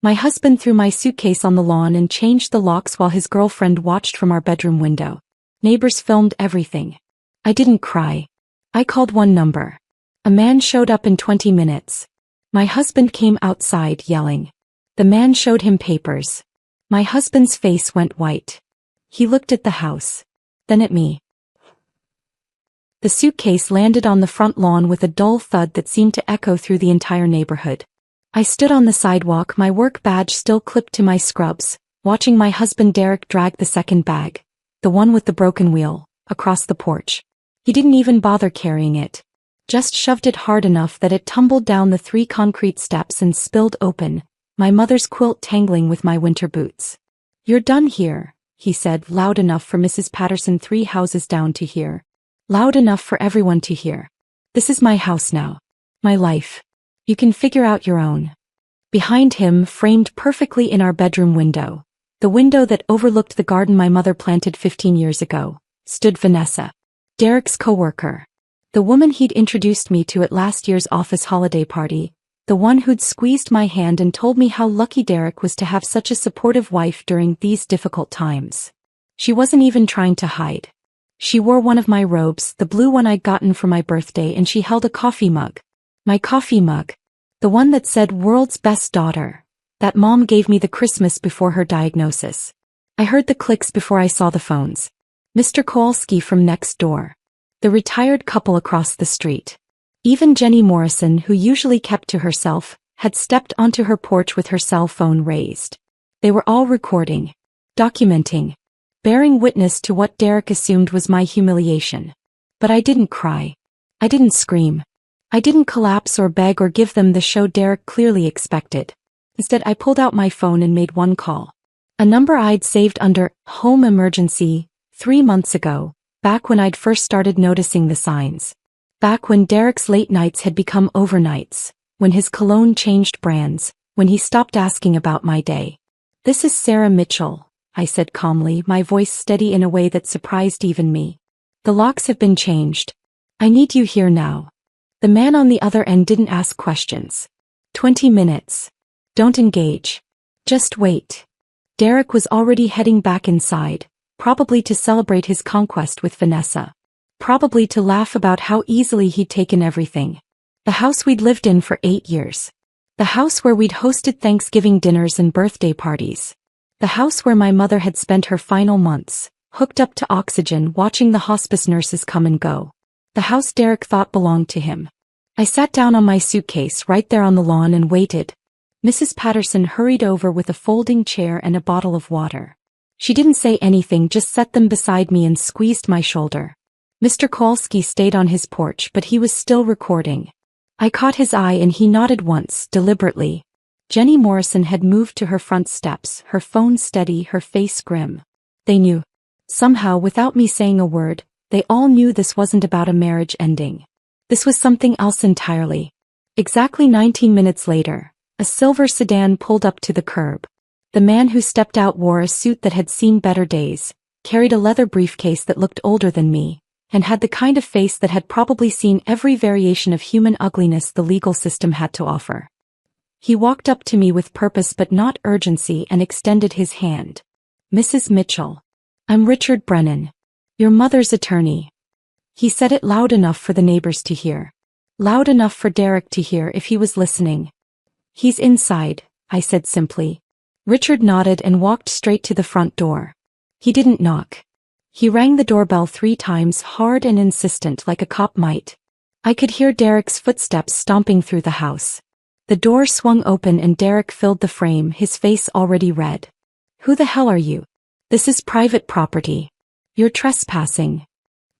My husband threw my suitcase on the lawn and changed the locks while his girlfriend watched from our bedroom window. Neighbors filmed everything. I didn't cry. I called one number. A man showed up in 20 minutes. My husband came outside yelling. The man showed him papers. My husband's face went white. He looked at the house. Then at me. The suitcase landed on the front lawn with a dull thud that seemed to echo through the entire neighborhood. I stood on the sidewalk, my work badge still clipped to my scrubs, watching my husband Derek drag the second bag, the one with the broken wheel, across the porch. He didn't even bother carrying it. Just shoved it hard enough that it tumbled down the 3 concrete steps and spilled open, my mother's quilt tangling with my winter boots. "You're done here," he said, loud enough for Mrs. Patterson 3 houses down to hear. Loud enough for everyone to hear. "This is my house now. My life. You can figure out your own." Behind him, framed perfectly in our bedroom window, the window that overlooked the garden my mother planted 15 years ago, stood Vanessa, Derek's coworker. The woman he'd introduced me to at last year's office holiday party, the one who'd squeezed my hand and told me how lucky Derek was to have such a supportive wife during these difficult times. She wasn't even trying to hide. She wore one of my robes, the blue one I'd gotten for my birthday, and she held a coffee mug. My coffee mug. The one that said "World's Best Daughter," that Mom gave me the Christmas before her diagnosis. I heard the clicks before I saw the phones. Mr. Kowalski from next door. The retired couple across the street. Even Jenny Morrison, who usually kept to herself, had stepped onto her porch with her cell phone raised. They were all recording, documenting, bearing witness to what Derek assumed was my humiliation. But I didn't cry. I didn't scream. I didn't collapse or beg or give them the show Derek clearly expected. Instead, I pulled out my phone and made one call. A number I'd saved under "Home Emergency" 3 months ago, back when I'd first started noticing the signs. Back when Derek's late nights had become overnights, when his cologne changed brands, when he stopped asking about my day. "This is Sarah Mitchell," I said calmly, my voice steady in a way that surprised even me. "The locks have been changed. I need you here now." The man on the other end didn't ask questions. 20 minutes. Don't engage. Just wait. Derek was already heading back inside, probably to celebrate his conquest with Vanessa. Probably to laugh about how easily he'd taken everything. The house we'd lived in for 8 years. The house where we'd hosted Thanksgiving dinners and birthday parties. The house where my mother had spent her final months, hooked up to oxygen, watching the hospice nurses come and go. The house Derek thought belonged to him. I sat down on my suitcase right there on the lawn and waited. Mrs. Patterson hurried over with a folding chair and a bottle of water. She didn't say anything, just set them beside me and squeezed my shoulder. Mr. Kowalski stayed on his porch, but he was still recording. I caught his eye and he nodded once, deliberately. Jenny Morrison had moved to her front steps, her phone steady, her face grim. They knew. Somehow, without me saying a word, they all knew this wasn't about a marriage ending. This was something else entirely. Exactly 19 minutes later, a silver sedan pulled up to the curb. The man who stepped out wore a suit that had seen better days, carried a leather briefcase that looked older than me, and had the kind of face that had probably seen every variation of human ugliness the legal system had to offer. He walked up to me with purpose but not urgency and extended his hand. "Mrs. Mitchell. I'm Richard Brennan. Your mother's attorney." He said it loud enough for the neighbors to hear. Loud enough for Derek to hear if he was listening. "He's inside," I said simply. Richard nodded and walked straight to the front door. He didn't knock. He rang the doorbell 3 times, hard and insistent, like a cop might. I could hear Derek's footsteps stomping through the house. The door swung open and Derek filled the frame, his face already red. "Who the hell are you? This is private property. You're trespassing."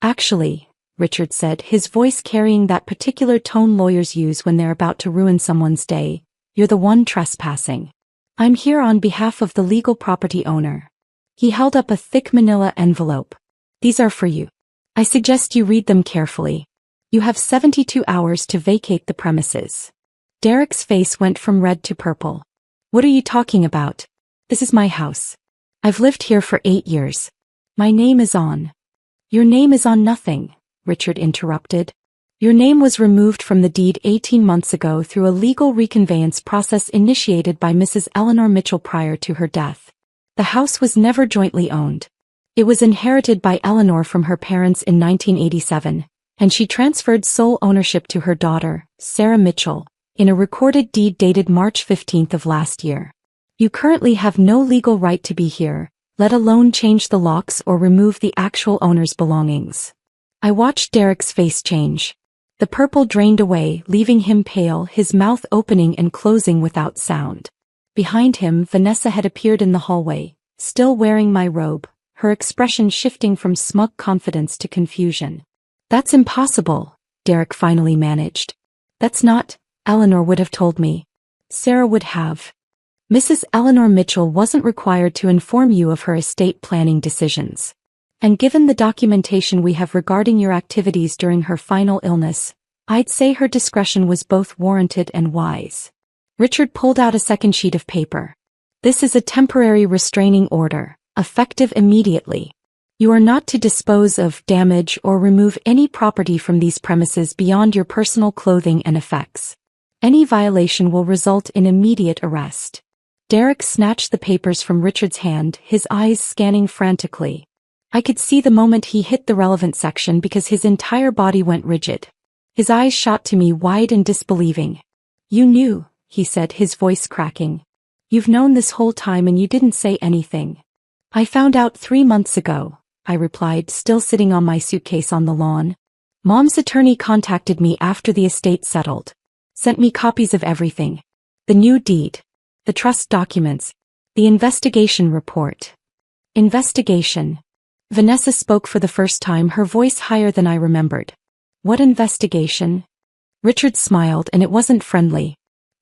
"Actually," Richard said, his voice carrying that particular tone lawyers use when they're about to ruin someone's day, "you're the one trespassing. I'm here on behalf of the legal property owner." He held up a thick manila envelope. "These are for you. I suggest you read them carefully. You have 72 hours to vacate the premises." Derek's face went from red to purple. "What are you talking about? This is my house. I've lived here for 8 years. My name is on." "Your name is on nothing," Richard interrupted. Your name was removed from the deed 18 months ago through a legal reconveyance process initiated by Mrs. Eleanor Mitchell prior to her death. The house was never jointly owned. It was inherited by Eleanor from her parents in 1987, and she transferred sole ownership to her daughter, Sarah Mitchell, in a recorded deed dated March 15 of last year. You currently have no legal right to be here, let alone change the locks or remove the actual owner's belongings. I watched Derek's face change. The purple drained away, leaving him pale, his mouth opening and closing without sound. Behind him, Vanessa had appeared in the hallway, still wearing my robe, her expression shifting from smug confidence to confusion. That's impossible, Derek finally managed. That's not, Eleanor would have told me. Sarah would have. Mrs. Eleanor Mitchell wasn't required to inform you of her estate planning decisions. And given the documentation we have regarding your activities during her final illness, I'd say her discretion was both warranted and wise. Richard pulled out a second sheet of paper. This is a temporary restraining order, effective immediately. You are not to dispose of, damage, or remove any property from these premises beyond your personal clothing and effects. Any violation will result in immediate arrest. Derek snatched the papers from Richard's hand, his eyes scanning frantically. I could see the moment he hit the relevant section because his entire body went rigid. His eyes shot to me wide and disbelieving. You knew, he said, his voice cracking. You've known this whole time and you didn't say anything. I found out 3 months ago, I replied, still sitting on my suitcase on the lawn. Mom's attorney contacted me after the estate settled. Sent me copies of everything. The new deed. The trust documents. The investigation report. Investigation. Vanessa spoke for the first time, her voice higher than I remembered. What investigation? Richard smiled, and it wasn't friendly.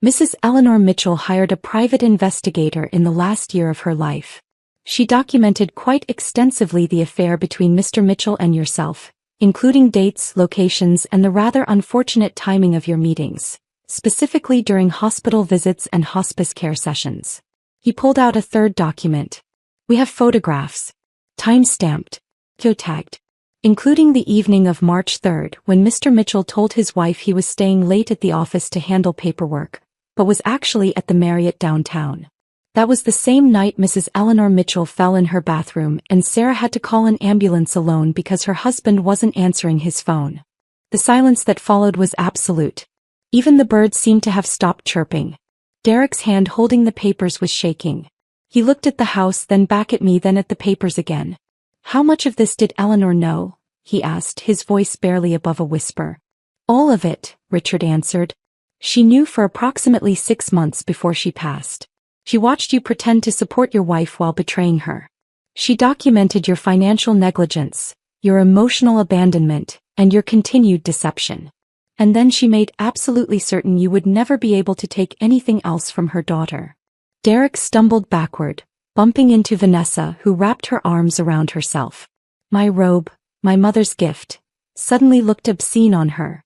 Mrs. Eleanor Mitchell hired a private investigator in the last year of her life. She documented quite extensively the affair between Mr. Mitchell and yourself, including dates, locations, and the rather unfortunate timing of your meetings, specifically during hospital visits and hospice care sessions. He pulled out a third document. We have photographs. Time-stamped. Geotagged. Including the evening of March 3rd when Mr. Mitchell told his wife he was staying late at the office to handle paperwork, but was actually at the Marriott downtown. That was the same night Mrs. Eleanor Mitchell fell in her bathroom and Sarah had to call an ambulance alone because her husband wasn't answering his phone. The silence that followed was absolute. Even the birds seemed to have stopped chirping. Derek's hand holding the papers was shaking. He looked at the house, then back at me, then at the papers again. How much of this did Eleanor know? He asked, his voice barely above a whisper. All of it, Richard answered. She knew for approximately 6 months before she passed. She watched you pretend to support your wife while betraying her. She documented your financial negligence, your emotional abandonment, and your continued deception. And then she made absolutely certain you would never be able to take anything else from her daughter. Derek stumbled backward, bumping into Vanessa, who wrapped her arms around herself. My robe, my mother's gift, suddenly looked obscene on her.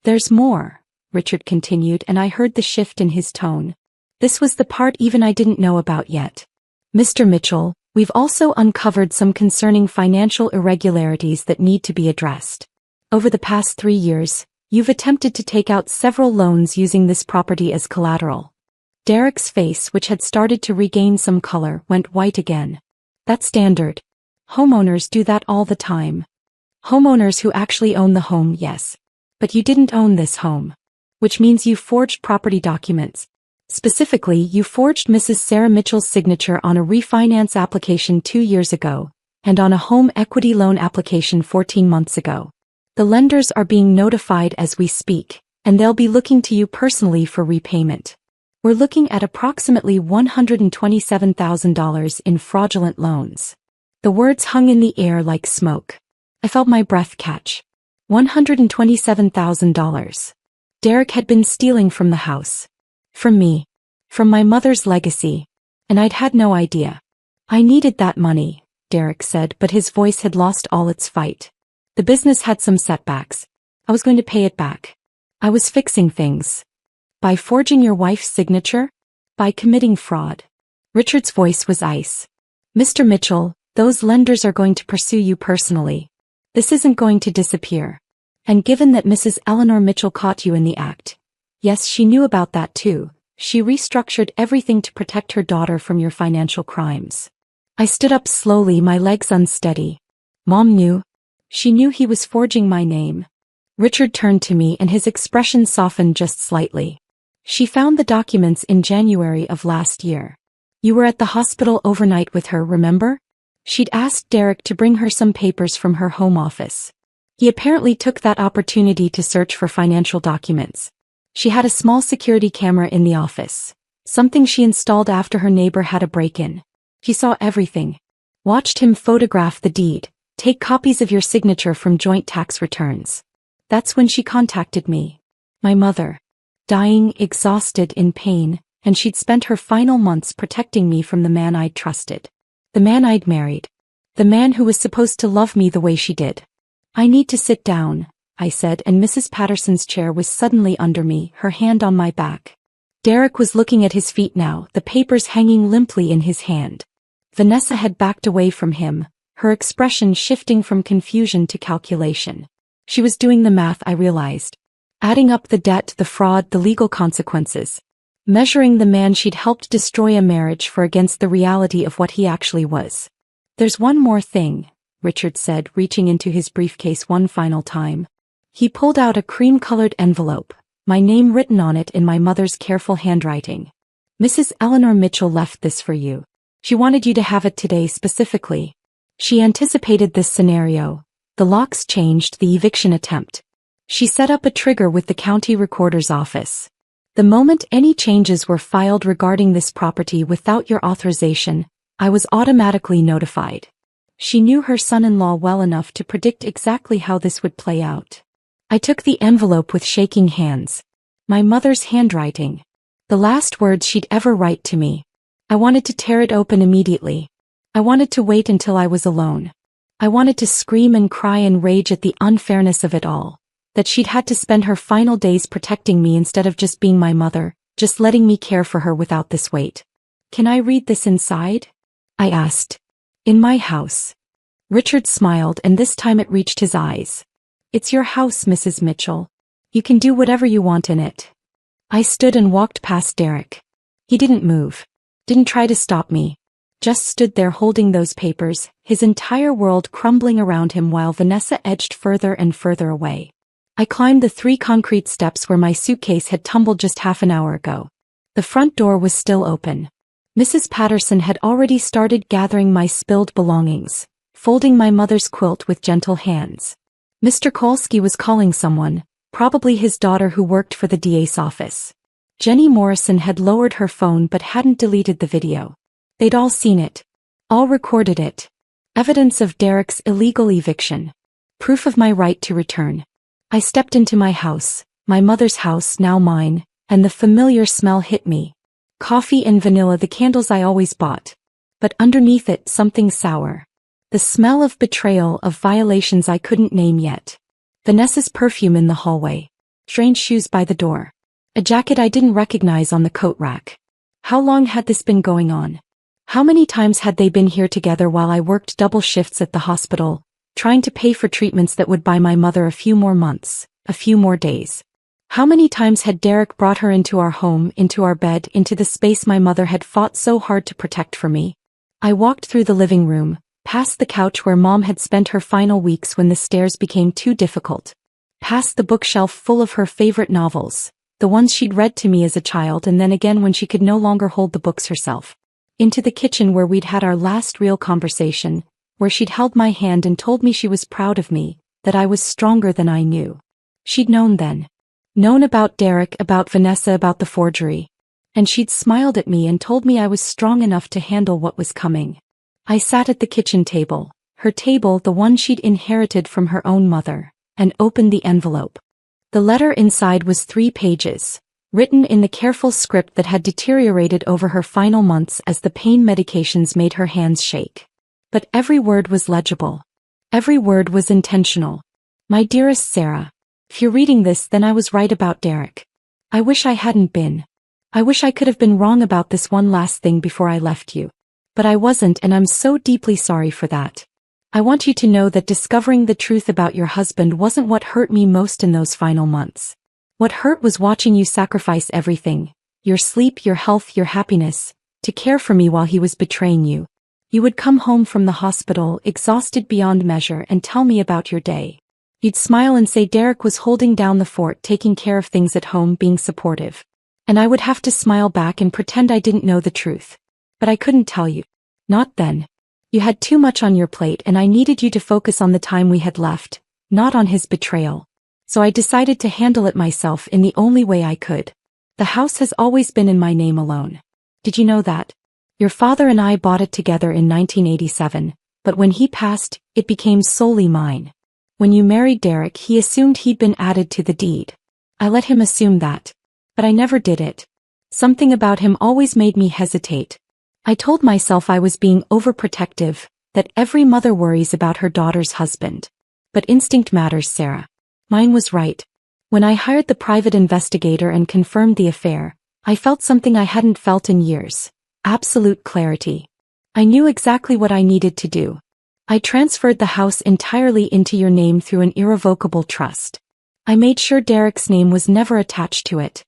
There's more, Richard continued, and I heard the shift in his tone. This was the part even I didn't know about yet. Mr. Mitchell, we've also uncovered some concerning financial irregularities that need to be addressed. Over the past 3 years, you've attempted to take out several loans using this property as collateral. Derek's face, which had started to regain some color, went white again. That's standard. Homeowners do that all the time. Homeowners who actually own the home, yes. But you didn't own this home. Which means you forged property documents. Specifically, you forged Mrs. Sarah Mitchell's signature on a refinance application 2 years ago, and on a home equity loan application 14 months ago. The lenders are being notified as we speak, and they'll be looking to you personally for repayment. We're looking at approximately $127,000 in fraudulent loans. The words hung in the air like smoke. I felt my breath catch. $127,000. Derek had been stealing from the house. From me. From my mother's legacy. And I'd had no idea. I needed that money, Derek said, but his voice had lost all its fight. The business had some setbacks. I was going to pay it back. I was fixing things. By forging your wife's signature? By committing fraud. Richard's voice was ice. Mr. Mitchell, those lenders are going to pursue you personally. This isn't going to disappear. And given that Mrs. Eleanor Mitchell caught you in the act. Yes, she knew about that too. She restructured everything to protect her daughter from your financial crimes. I stood up slowly, my legs unsteady. Mom knew. She knew he was forging my name. Richard turned to me and his expression softened just slightly. She found the documents in January of last year. You were at the hospital overnight with her, remember? She'd asked Derek to bring her some papers from her home office. He apparently took that opportunity to search for financial documents. She had a small security camera in the office, something she installed after her neighbor had a break-in. He saw everything. Watched him photograph the deed, take copies of your signature from joint tax returns. That's when she contacted me. My mother. Dying, exhausted, in pain, and she'd spent her final months protecting me from the man I'd trusted. The man I'd married. The man who was supposed to love me the way she did. I need to sit down, I said, and Mrs. Patterson's chair was suddenly under me, her hand on my back. Derek was looking at his feet now, the papers hanging limply in his hand. Vanessa had backed away from him, her expression shifting from confusion to calculation. She was doing the math, I realized. Adding up the debt, the fraud, the legal consequences. Measuring the man she'd helped destroy a marriage for against the reality of what he actually was. There's one more thing, Richard said, reaching into his briefcase one final time. He pulled out a cream-colored envelope, my name written on it in my mother's careful handwriting. Mrs. Eleanor Mitchell left this for you. She wanted you to have it today specifically. She anticipated this scenario. The locks changed, the eviction attempt. She set up a trigger with the county recorder's office. The moment any changes were filed regarding this property without your authorization, I was automatically notified. She knew her son-in-law well enough to predict exactly how this would play out. I took the envelope with shaking hands. My mother's handwriting. The last words she'd ever write to me. I wanted to tear it open immediately. I wanted to wait until I was alone. I wanted to scream and cry and rage at the unfairness of it all. That she'd had to spend her final days protecting me instead of just being my mother, just letting me care for her without this weight. Can I read this inside? I asked. In my house. Richard smiled, and this time it reached his eyes. It's your house, Mrs. Mitchell. You can do whatever you want in it. I stood and walked past Derek. He didn't move. Didn't try to stop me. Just stood there holding those papers, his entire world crumbling around him while Vanessa edged further and further away. I climbed the 3 concrete steps where my suitcase had tumbled just half an hour ago. The front door was still open. Mrs. Patterson had already started gathering my spilled belongings, folding my mother's quilt with gentle hands. Mr. Kolsky was calling someone, probably his daughter who worked for the DA's office. Jenny Morrison had lowered her phone but hadn't deleted the video. They'd all seen it. All recorded it. Evidence of Derek's illegal eviction. Proof of my right to return. I stepped into my house, my mother's house, now mine, and the familiar smell hit me. Coffee and vanilla, the candles I always bought. But underneath it, something sour. The smell of betrayal, of violations I couldn't name yet. Vanessa's perfume in the hallway. Strange shoes by the door. A jacket I didn't recognize on the coat rack. How long had this been going on? How many times had they been here together while I worked double shifts at the hospital, trying to pay for treatments that would buy my mother a few more months, a few more days? How many times had Derek brought her into our home, into our bed, into the space my mother had fought so hard to protect for me? I walked through the living room, past the couch where Mom had spent her final weeks when the stairs became too difficult. Past the bookshelf full of her favorite novels, the ones she'd read to me as a child and then again when she could no longer hold the books herself. Into the kitchen where we'd had our last real conversation, where she'd held my hand and told me she was proud of me, that I was stronger than I knew. She'd known then. Known about Derek, about Vanessa, about the forgery. And she'd smiled at me and told me I was strong enough to handle what was coming. I sat at the kitchen table, her table, the one she'd inherited from her own mother, and opened the envelope. The letter inside was 3 pages, written in the careful script that had deteriorated over her final months as the pain medications made her hands shake. But every word was legible. Every word was intentional. My dearest Sarah, if you're reading this, then I was right about Derek. I wish I hadn't been. I wish I could have been wrong about this one last thing before I left you. But I wasn't, and I'm so deeply sorry for that. I want you to know that discovering the truth about your husband wasn't what hurt me most in those final months. What hurt was watching you sacrifice everything, your sleep, your health, your happiness, to care for me while he was betraying you. You would come home from the hospital, exhausted beyond measure, and tell me about your day. You'd smile and say Derek was holding down the fort, taking care of things at home, being supportive. And I would have to smile back and pretend I didn't know the truth. But I couldn't tell you. Not then. You had too much on your plate and I needed you to focus on the time we had left, not on his betrayal. So I decided to handle it myself in the only way I could. The house has always been in my name alone. Did you know that? Your father and I bought it together in 1987, but when he passed, it became solely mine. When you married Derek, he assumed he'd been added to the deed. I let him assume that. But I never did it. Something about him always made me hesitate. I told myself I was being overprotective, that every mother worries about her daughter's husband. But instinct matters, Sarah. Mine was right. When I hired the private investigator and confirmed the affair, I felt something I hadn't felt in years. Absolute clarity. I knew exactly what I needed to do. I transferred the house entirely into your name through an irrevocable trust. I made sure Derek's name was never attached to it.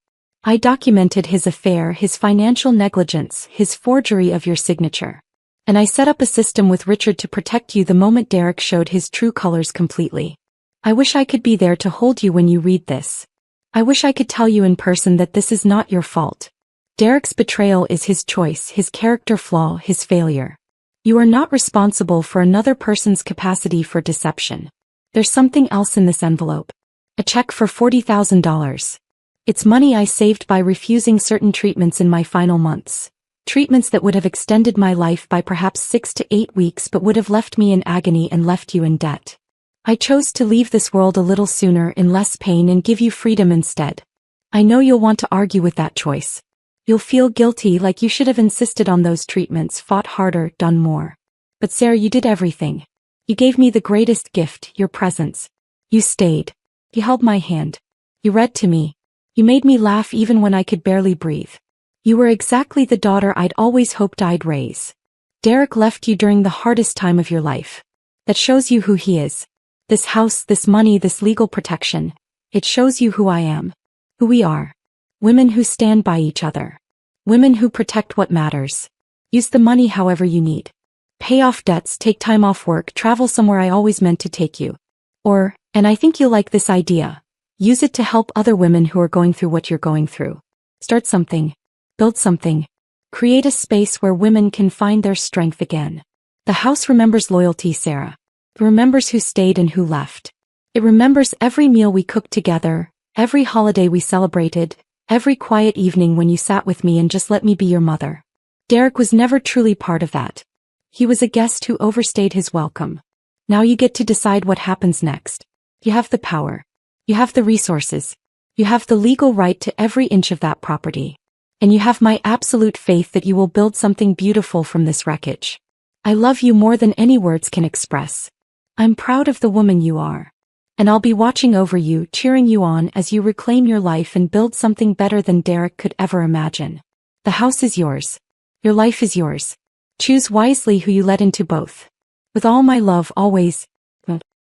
I documented his affair, his financial negligence, his forgery of your signature. And I set up a system with Richard to protect you the moment Derek showed his true colors completely. I wish I could be there to hold you when you read this. I wish I could tell you in person that this is not your fault. Derek's betrayal is his choice, his character flaw, his failure. You are not responsible for another person's capacity for deception. There's something else in this envelope. A check for $40,000. It's money I saved by refusing certain treatments in my final months. Treatments that would have extended my life by perhaps 6 to 8 weeks but would have left me in agony and left you in debt. I chose to leave this world a little sooner in less pain and give you freedom instead. I know you'll want to argue with that choice. You'll feel guilty, like you should have insisted on those treatments, fought harder, done more. But Sarah, you did everything. You gave me the greatest gift, your presence. You stayed. You held my hand. You read to me. You made me laugh even when I could barely breathe. You were exactly the daughter I'd always hoped I'd raise. Derek left you during the hardest time of your life. That shows you who he is. This house, this money, this legal protection. It shows you who I am. Who we are. Women who stand by each other. Women who protect what matters. Use the money however you need. Pay off debts, take time off work, travel somewhere I always meant to take you. Or, and I think you'll like this idea. Use it to help other women who are going through what you're going through. Start something. Build something. Create a space where women can find their strength again. The house remembers loyalty, Sarah. It remembers who stayed and who left. It remembers every meal we cooked together, every holiday we celebrated, every quiet evening when you sat with me and just let me be your mother. Derek was never truly part of that. He was a guest who overstayed his welcome. Now you get to decide what happens next. You have the power. You have the resources. You have the legal right to every inch of that property. And you have my absolute faith that you will build something beautiful from this wreckage. I love you more than any words can express. I'm proud of the woman you are. And I'll be watching over you, cheering you on as you reclaim your life and build something better than Derek could ever imagine. The house is yours. Your life is yours. Choose wisely who you let into both. With all my love, always.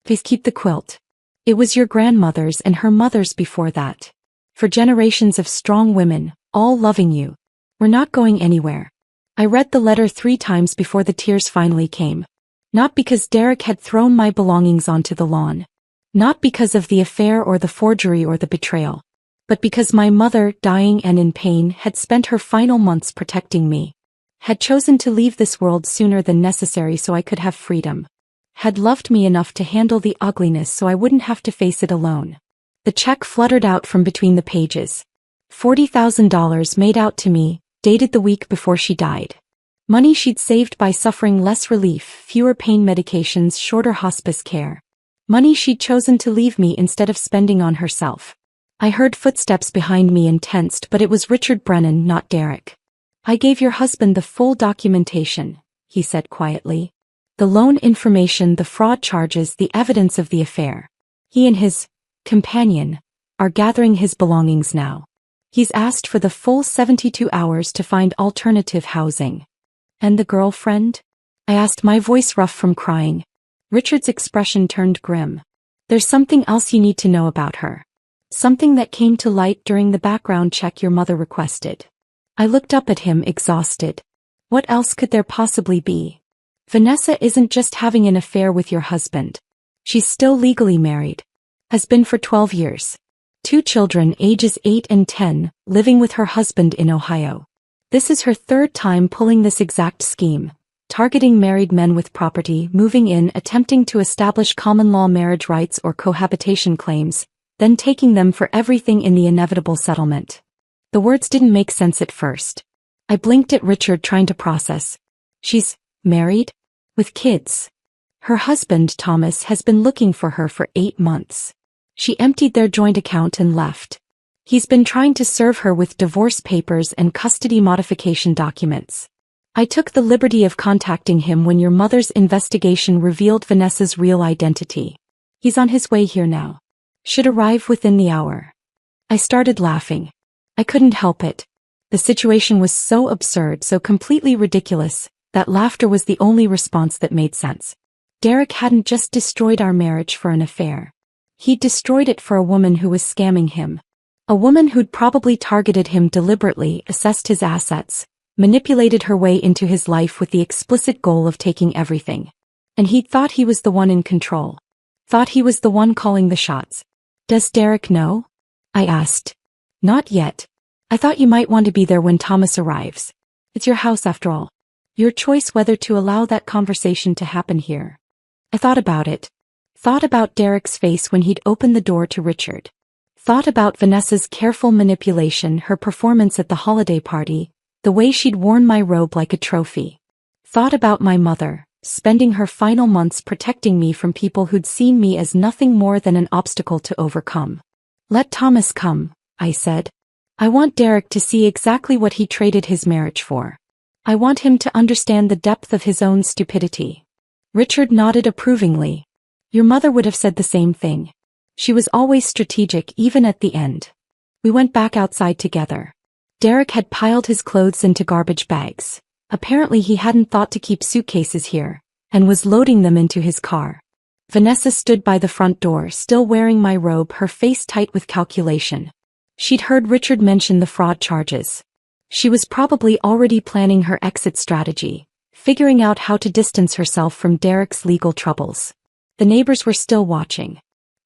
Please keep the quilt. It was your grandmother's and her mother's before that. For generations of strong women, all loving you. We're not going anywhere. I read the letter 3 times before the tears finally came. Not because Derek had thrown my belongings onto the lawn. Not because of the affair or the forgery or the betrayal. But because my mother, dying and in pain, had spent her final months protecting me. Had chosen to leave this world sooner than necessary so I could have freedom. Had loved me enough to handle the ugliness so I wouldn't have to face it alone. The check fluttered out from between the pages. $40,000 made out to me, dated the week before she died. Money she'd saved by suffering less relief, fewer pain medications, shorter hospice care. Money she'd chosen to leave me instead of spending on herself. I heard footsteps behind me and tensed, but it was Richard Brennan, not Derek. I gave your husband the full documentation, he said quietly. The loan information, the fraud charges, the evidence of the affair. He and his companion are gathering his belongings now. He's asked for the full 72 hours to find alternative housing. And the girlfriend? I asked, my voice rough from crying. Richard's expression turned grim. There's something else you need to know about her. Something that came to light during the background check your mother requested. I looked up at him, exhausted. What else could there possibly be? Vanessa isn't just having an affair with your husband. She's still legally married. Has been for 12 years. 2 children ages 8 and 10, living with her husband in Ohio. This is her 3rd time pulling this exact scheme, targeting married men with property, moving in, attempting to establish common law marriage rights or cohabitation claims, then taking them for everything in the inevitable settlement. The words didn't make sense at first. I blinked at Richard, trying to process. She's married? With kids. Her husband, Thomas, has been looking for her for 8 months. She emptied their joint account and left. He's been trying to serve her with divorce papers and custody modification documents. I took the liberty of contacting him when your mother's investigation revealed Vanessa's real identity. He's on his way here now. Should arrive within the hour. I started laughing. I couldn't help it. The situation was so absurd, so completely ridiculous, that laughter was the only response that made sense. Derek hadn't just destroyed our marriage for an affair. He'd destroyed it for a woman who was scamming him. A woman who'd probably targeted him deliberately, assessed his assets, manipulated her way into his life with the explicit goal of taking everything. And he'd thought he was the one in control. Thought he was the one calling the shots. Does Derek know? I asked. Not yet. I thought you might want to be there when Thomas arrives. It's your house after all. Your choice whether to allow that conversation to happen here. I thought about it. Thought about Derek's face when he'd opened the door to Richard. Thought about Vanessa's careful manipulation, her performance at the holiday party, the way she'd worn my robe like a trophy. Thought about my mother, spending her final months protecting me from people who'd seen me as nothing more than an obstacle to overcome. Let Thomas come, I said. I want Derek to see exactly what he traded his marriage for. I want him to understand the depth of his own stupidity. Richard nodded approvingly. Your mother would have said the same thing. She was always strategic, even at the end. We went back outside together. Derek had piled his clothes into garbage bags. Apparently he hadn't thought to keep suitcases here, and was loading them into his car. Vanessa stood by the front door, still wearing my robe, her face tight with calculation. She'd heard Richard mention the fraud charges. She was probably already planning her exit strategy, figuring out how to distance herself from Derek's legal troubles. The neighbors were still watching.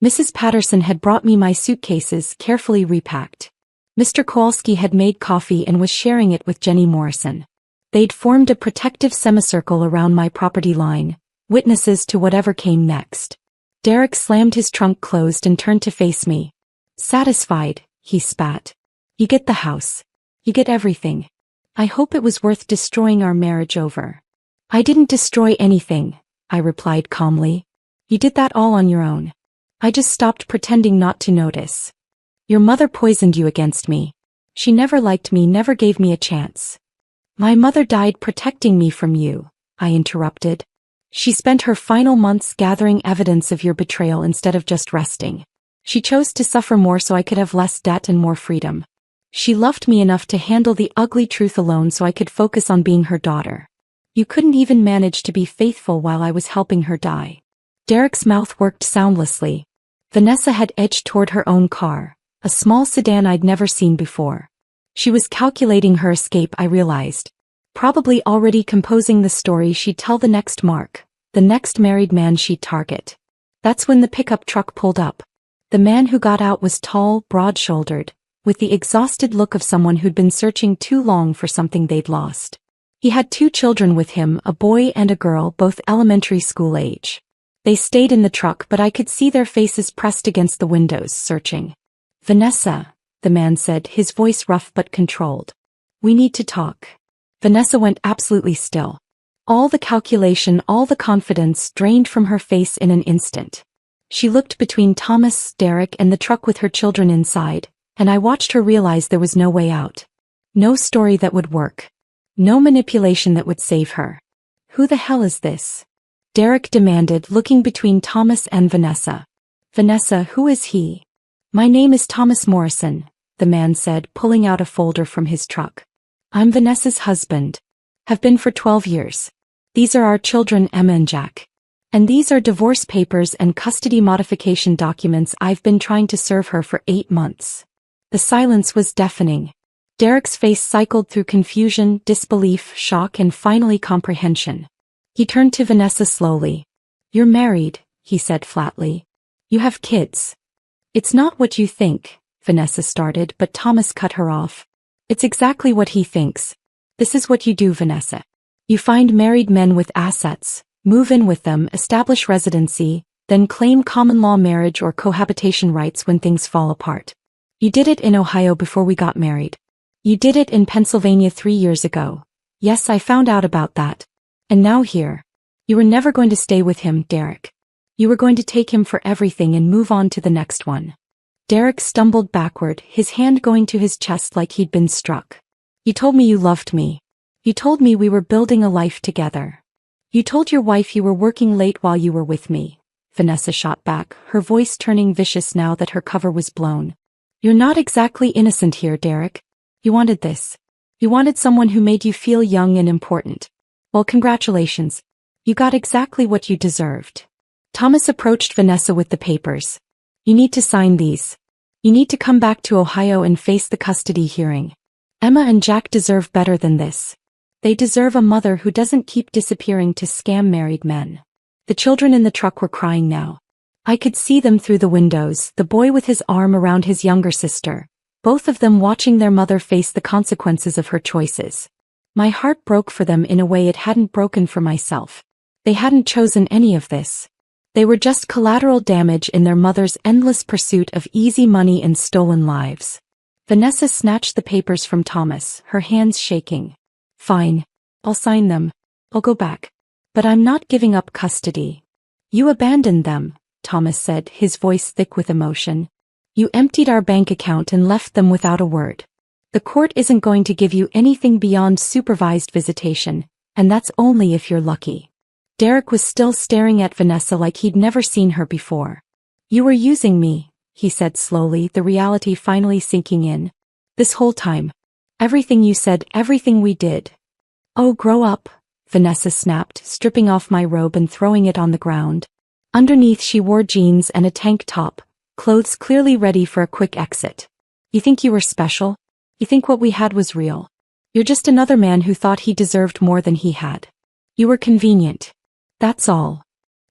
Mrs. Patterson had brought me my suitcases, carefully repacked. Mr. Kowalski had made coffee and was sharing it with Jenny Morrison. They'd formed a protective semicircle around my property line, witnesses to whatever came next. Derek slammed his trunk closed and turned to face me. Satisfied, he spat. You get the house. You get everything. I hope it was worth destroying our marriage over. I didn't destroy anything, I replied calmly. You did that all on your own. I just stopped pretending not to notice. Your mother poisoned you against me. She never liked me, never gave me a chance. My mother died protecting me from you, I interrupted. She spent her final months gathering evidence of your betrayal instead of just resting. She chose to suffer more so I could have less debt and more freedom. She loved me enough to handle the ugly truth alone so I could focus on being her daughter. You couldn't even manage to be faithful while I was helping her die. Derek's mouth worked soundlessly. Vanessa had edged toward her own car, a small sedan I'd never seen before. She was calculating her escape, I realized. Probably already composing the story she'd tell the next Mark, the next married man she'd target. That's when the pickup truck pulled up. The man who got out was tall, broad-shouldered, with the exhausted look of someone who'd been searching too long for something they'd lost. He had 2 children with him, a boy and a girl, both elementary school age. They stayed in the truck, but I could see their faces pressed against the windows, searching. Vanessa, the man said, his voice rough but controlled. We need to talk. Vanessa went absolutely still. All the calculation, all the confidence drained from her face in an instant. She looked between Thomas, Derek, and the truck with her children inside, and I watched her realize there was no way out. No story that would work. No manipulation that would save her. Who the hell is this? Derek demanded, looking between Thomas and Vanessa. Vanessa, who is he? My name is Thomas Morrison, the man said, pulling out a folder from his truck. I'm Vanessa's husband. Have been for 12 years. These are our children, Emma and Jack. And these are divorce papers and custody modification documents I've been trying to serve her for 8 months. The silence was deafening. Derek's face cycled through confusion, disbelief, shock, and finally comprehension. He turned to Vanessa slowly. "You're married," he said flatly. "You have kids." "It's not what you think," Vanessa started, but Thomas cut her off. "It's exactly what he thinks. This is what you do, Vanessa. You find married men with assets, move in with them, establish residency, then claim common-law marriage or cohabitation rights when things fall apart. You did it in Ohio before we got married. You did it in Pennsylvania 3 years ago. Yes, I found out about that. And now here. You were never going to stay with him, Derek. You were going to take him for everything and move on to the next one." Derek stumbled backward, his hand going to his chest like he'd been struck. "You told me you loved me. You told me we were building a life together. You told your wife you were working late while you were with me." Vanessa shot back, her voice turning vicious now that her cover was blown. "You're not exactly innocent here, Derek. You wanted this. You wanted someone who made you feel young and important. Well, congratulations. You got exactly what you deserved." Thomas approached Vanessa with the papers. "You need to sign these. You need to come back to Ohio and face the custody hearing. Emma and Jack deserve better than this. They deserve a mother who doesn't keep disappearing to scam married men." The children in the truck were crying now. I could see them through the windows, the boy with his arm around his younger sister, both of them watching their mother face the consequences of her choices. My heart broke for them in a way it hadn't broken for myself. They hadn't chosen any of this. They were just collateral damage in their mother's endless pursuit of easy money and stolen lives. Vanessa snatched the papers from Thomas, her hands shaking. "Fine. I'll sign them. I'll go back. But I'm not giving up custody." "You abandoned them," Thomas said, his voice thick with emotion. "You emptied our bank account and left them without a word. The court isn't going to give you anything beyond supervised visitation, and that's only if you're lucky." Derek was still staring at Vanessa like he'd never seen her before. "You were using me," he said slowly, the reality finally sinking in. "This whole time. Everything you said, everything we did." "Oh, grow up," Vanessa snapped, stripping off my robe and throwing it on the ground. Underneath she wore jeans and a tank top, clothes clearly ready for a quick exit. "You think you were special? You think what we had was real? You're just another man who thought he deserved more than he had. You were convenient. That's all."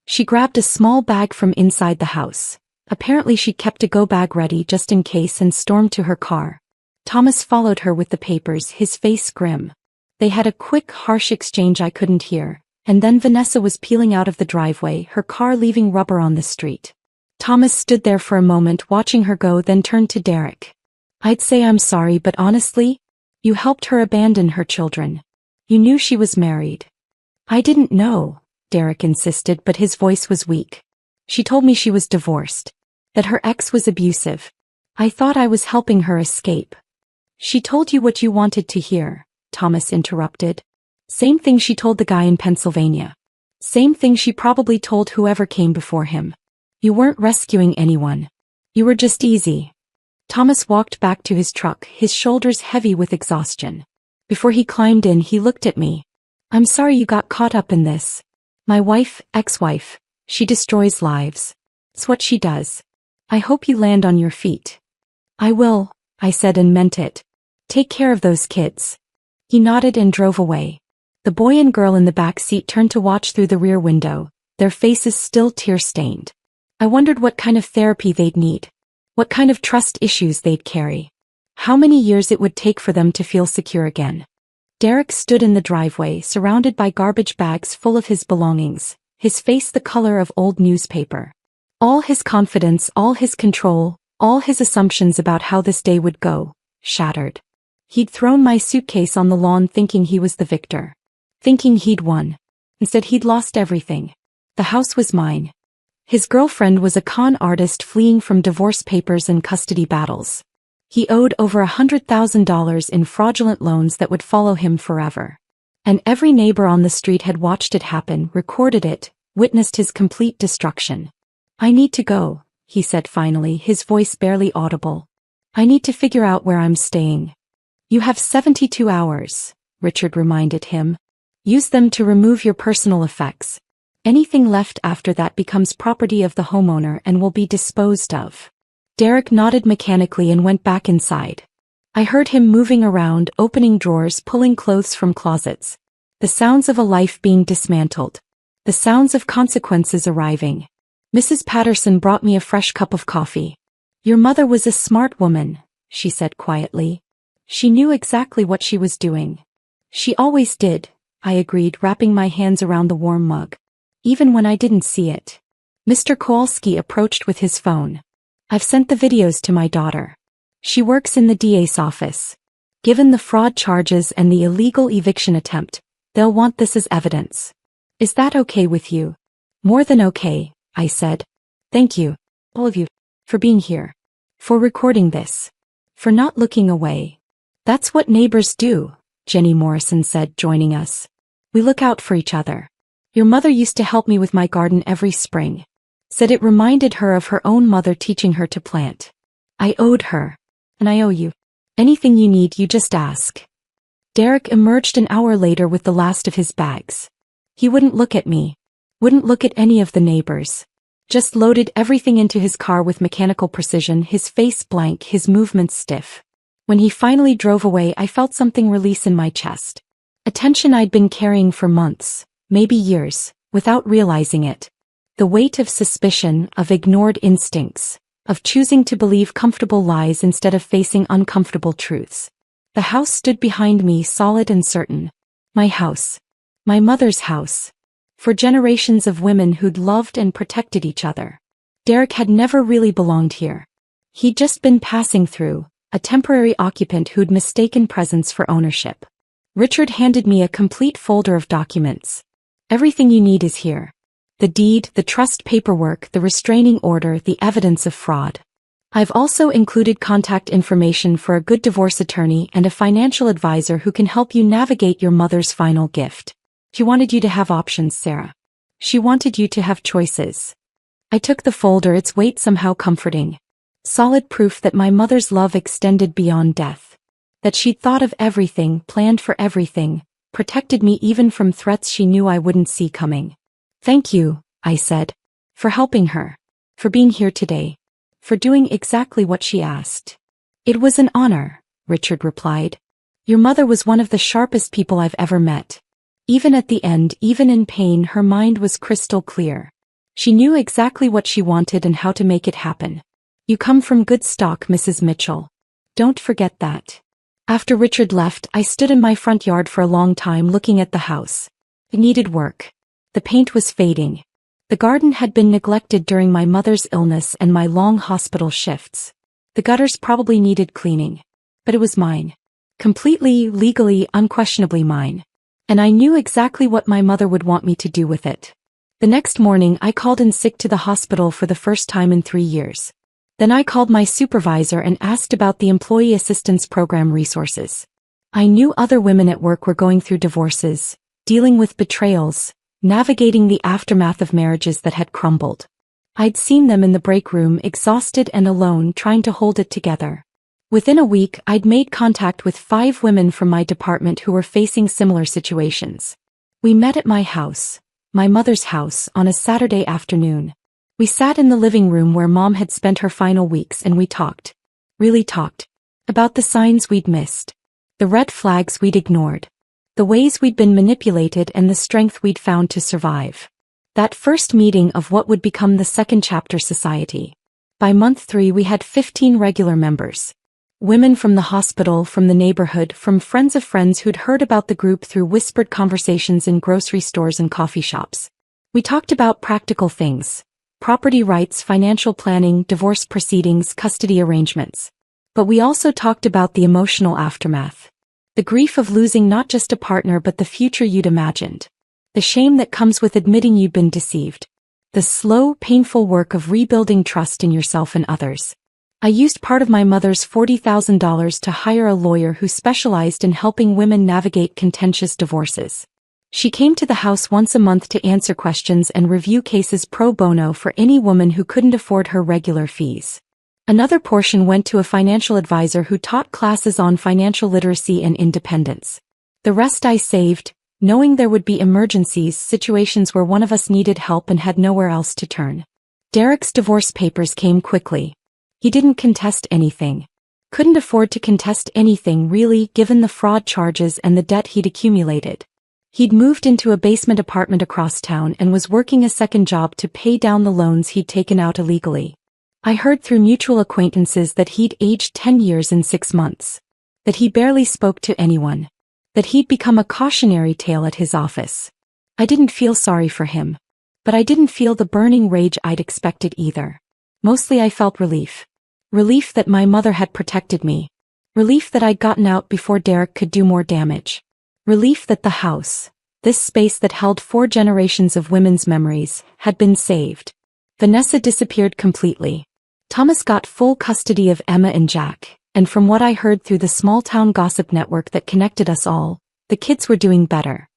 She grabbed a small bag from inside the house. Apparently she kept a go bag ready just in case and stormed to her car. Thomas followed her with the papers, his face grim. They had a quick, harsh exchange I couldn't hear, and then Vanessa was peeling out of the driveway, her car leaving rubber on the street. Thomas stood there for a moment watching her go, then turned to Derek. "I'd say I'm sorry, but honestly, you helped her abandon her children. You knew she was married." "I didn't know," Derek insisted, but his voice was weak. "She told me she was divorced. That her ex was abusive. I thought I was helping her escape." "She told you what you wanted to hear," Thomas interrupted. "Same thing she told the guy in Pennsylvania. Same thing she probably told whoever came before him. You weren't rescuing anyone. You were just easy." Thomas walked back to his truck, his shoulders heavy with exhaustion. Before he climbed in, he looked at me. "I'm sorry you got caught up in this. My wife, ex-wife, she destroys lives. It's what she does. I hope you land on your feet." "I will," I said and meant it. "Take care of those kids." He nodded and drove away. The boy and girl in the back seat turned to watch through the rear window, their faces still tear-stained. I wondered what kind of therapy they'd need. What kind of trust issues they'd carry. How many years it would take for them to feel secure again. Derek stood in the driveway, surrounded by garbage bags full of his belongings, his face the color of old newspaper. All his confidence, all his control, all his assumptions about how this day would go, shattered. He'd thrown my suitcase on the lawn thinking he was the victor. Thinking he'd won. Instead he'd lost everything. The house was mine. His girlfriend was a con artist fleeing from divorce papers and custody battles. He owed over $100,000 in fraudulent loans that would follow him forever. And every neighbor on the street had watched it happen, recorded it, witnessed his complete destruction. "I need to go," he said finally, his voice barely audible. "I need to figure out where I'm staying." "You have 72 hours, Richard reminded him. "Use them to remove your personal effects. Anything left after that becomes property of the homeowner and will be disposed of. Derek nodded mechanically and went back inside. I heard him moving around, opening drawers, pulling clothes from closets. The sounds of a life being dismantled. The sounds of consequences arriving. Mrs. Patterson brought me a fresh cup of coffee. "Your mother was a smart woman," she said quietly. "She knew exactly what she was doing." "She always did," I agreed, wrapping my hands around the warm mug. "Even when I didn't see it." Mr. Kowalski approached with his phone. "I've sent the videos to my daughter. She works in the DA's office. Given the fraud charges and the illegal eviction attempt, they'll want this as evidence. Is that okay with you?" "More than okay," I said. "Thank you, all of you, for being here. For recording this. For not looking away." "That's what neighbors do," Jenny Morrison said, joining us. "We look out for each other. Your mother used to help me with my garden every spring. Said it reminded her of her own mother teaching her to plant. I owed her. And I owe you. Anything you need, you just ask." Derek emerged an hour later with the last of his bags. He wouldn't look at me. Wouldn't look at any of the neighbors. Just loaded everything into his car with mechanical precision, his face blank, his movements stiff. When he finally drove away, I felt something release in my chest. A tension I'd been carrying for months, maybe years, without realizing it. The weight of suspicion, of ignored instincts, of choosing to believe comfortable lies instead of facing uncomfortable truths. The house stood behind me, solid and certain. My house. My mother's house. For generations of women who'd loved and protected each other. Derek had never really belonged here. He'd just been passing through, a temporary occupant who'd mistaken presence for ownership. Richard handed me a complete folder of documents. "Everything you need is here. The deed, the trust paperwork, the restraining order, the evidence of fraud. I've also included contact information for a good divorce attorney and a financial advisor who can help you navigate your mother's final gift. She wanted you to have options, Sarah. She wanted you to have choices." I took the folder, its weight somehow comforting. Solid proof that my mother's love extended beyond death. That she'd thought of everything, planned for everything, protected me even from threats she knew I wouldn't see coming. "Thank you," I said. "For helping her. For being here today. For doing exactly what she asked." "It was an honor," Richard replied. "Your mother was one of the sharpest people I've ever met. Even at the end, even in pain, her mind was crystal clear. She knew exactly what she wanted and how to make it happen. You come from good stock, Mrs. Mitchell. Don't forget that." After Richard left, I stood in my front yard for a long time looking at the house. It needed work. The paint was fading. The garden had been neglected during my mother's illness and my long hospital shifts. The gutters probably needed cleaning. But it was mine. Completely, legally, unquestionably mine. And I knew exactly what my mother would want me to do with it. The next morning, I called in sick to the hospital for the first time in 3 years. Then I called my supervisor and asked about the Employee Assistance Program resources. I knew other women at work were going through divorces, dealing with betrayals, navigating the aftermath of marriages that had crumbled. I'd seen them in the break room, exhausted and alone, trying to hold it together. Within a week, I'd made contact with 5 women from my department who were facing similar situations. We met at my house, my mother's house, on a Saturday afternoon. We sat in the living room where Mom had spent her final weeks, and we talked. Really talked. About the signs we'd missed. The red flags we'd ignored. The ways we'd been manipulated and the strength we'd found to survive. That first meeting of what would become the Second Chapter Society. By month 3 we had 15 regular members. Women from the hospital, from the neighborhood, from friends of friends who'd heard about the group through whispered conversations in grocery stores and coffee shops. We talked about practical things. Property rights, financial planning, divorce proceedings, custody arrangements. But we also talked about the emotional aftermath. The grief of losing not just a partner but the future you'd imagined. The shame that comes with admitting you'd been deceived. The slow, painful work of rebuilding trust in yourself and others. I used part of my mother's $40,000 to hire a lawyer who specialized in helping women navigate contentious divorces. She came to the house once a month to answer questions and review cases pro bono for any woman who couldn't afford her regular fees. Another portion went to a financial advisor who taught classes on financial literacy and independence. The rest I saved, knowing there would be emergencies, situations where one of us needed help and had nowhere else to turn. Derek's divorce papers came quickly. He didn't contest anything. Couldn't afford to contest anything really, given the fraud charges and the debt he'd accumulated. He'd moved into a basement apartment across town and was working a second job to pay down the loans he'd taken out illegally. I heard through mutual acquaintances that he'd aged 10 years in 6 months. That he barely spoke to anyone. That he'd become a cautionary tale at his office. I didn't feel sorry for him. But I didn't feel the burning rage I'd expected either. Mostly I felt relief. Relief that my mother had protected me. Relief that I'd gotten out before Derek could do more damage. Relief that the house, this space that held 4 generations of women's memories, had been saved. Vanessa disappeared completely. Thomas got full custody of Emma and Jack, and from what I heard through the small-town gossip network that connected us all, the kids were doing better.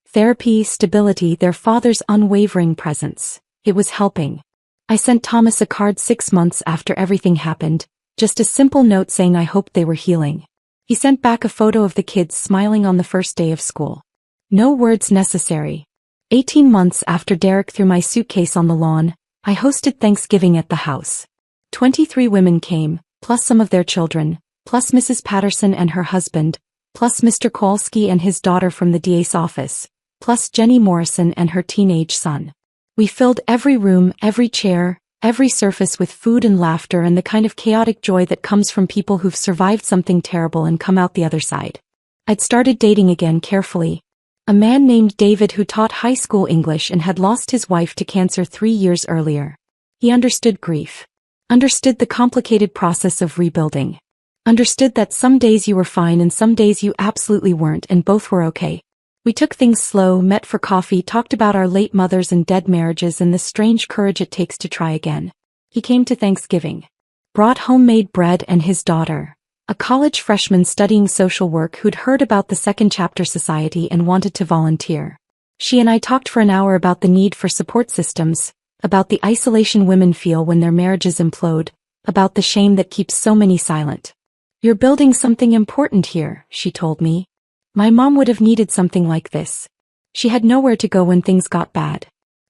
Therapy, stability, their father's unwavering presence. It was helping. I sent Thomas a card 6 months after everything happened, just a simple note saying I hoped they were healing. He sent back a photo of the kids smiling on the first day of school. No words necessary. 18 months after Derek threw my suitcase on the lawn, I hosted Thanksgiving at the house. 23 women came, plus some of their children, plus Mrs. Patterson and her husband, plus Mr. Kowalski and his daughter from the DA's office, plus Jenny Morrison and her teenage son. We filled every room, every chair, every surface with food and laughter and the kind of chaotic joy that comes from people who've survived something terrible and come out the other side. I'd started dating again carefully. A man named David who taught high school English and had lost his wife to cancer 3 years earlier. He understood grief. Understood the complicated process of rebuilding. Understood that some days you were fine and some days you absolutely weren't, and both were okay. We took things slow, met for coffee, talked about our late mothers and dead marriages and the strange courage it takes to try again. He came to Thanksgiving. Brought homemade bread and his daughter, a college freshman studying social work who'd heard about the Second Chapter Society and wanted to volunteer. She and I talked for an hour about the need for support systems, about the isolation women feel when their marriages implode, about the shame that keeps so many silent. "You're building something important here," she told me. My mom would have needed something like this. She had nowhere to go when things got bad.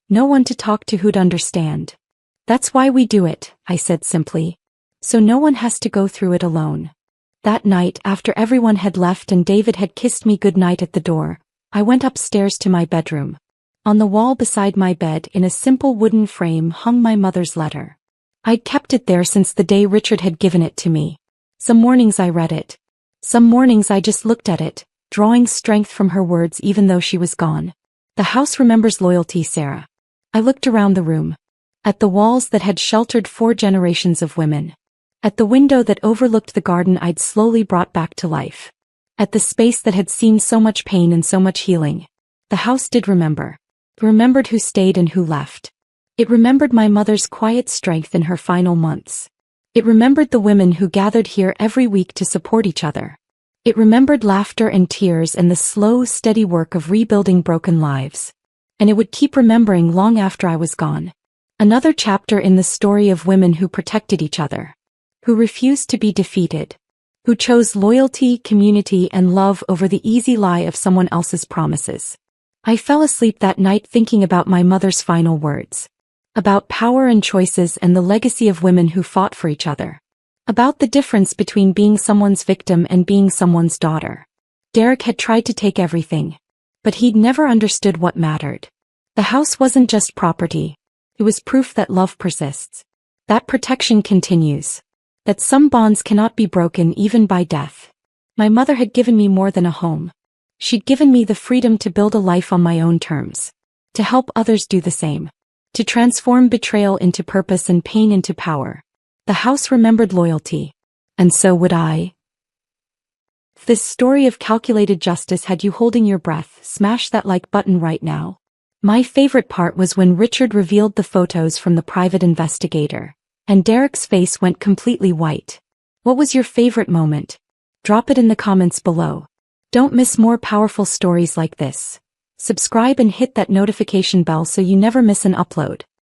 No one to talk to who'd understand. "That's why we do it," I said simply. "So no one has to go through it alone." That night, after everyone had left and David had kissed me goodnight at the door, I went upstairs to my bedroom. On the wall beside my bed, in a simple wooden frame, hung my mother's letter. I'd kept it there since the day Richard had given it to me. Some mornings I read it. Some mornings I just looked at it, drawing strength from her words even though she was gone. "The house remembers loyalty, Sarah." I looked around the room. At the walls that had sheltered 4 generations of women. At the window that overlooked the garden I'd slowly brought back to life. At the space that had seen so much pain and so much healing. The house did remember. It remembered who stayed and who left. It remembered my mother's quiet strength in her final months. It remembered the women who gathered here every week to support each other. It remembered laughter and tears and the slow, steady work of rebuilding broken lives. And it would keep remembering long after I was gone. Another chapter in the story of women who protected each other. Who refused to be defeated. Who chose loyalty, community, and love over the easy lie of someone else's promises. I fell asleep that night thinking about my mother's final words. About power and choices and the legacy of women who fought for each other. About the difference between being someone's victim and being someone's daughter. Derek had tried to take everything. But he'd never understood what mattered. The house wasn't just property. It was proof that love persists. That protection continues. That some bonds cannot be broken even by death. My mother had given me more than a home. She'd given me the freedom to build a life on my own terms. To help others do the same. To transform betrayal into purpose and pain into power. The house remembered loyalty. And so would I. This story of calculated justice had you holding your breath. Smash that like button right now. My favorite part was when Richard revealed the photos from the private investigator. And Derek's face went completely white. What was your favorite moment? Drop it in the comments below. Don't miss more powerful stories like this. Subscribe and hit that notification bell so you never miss an upload.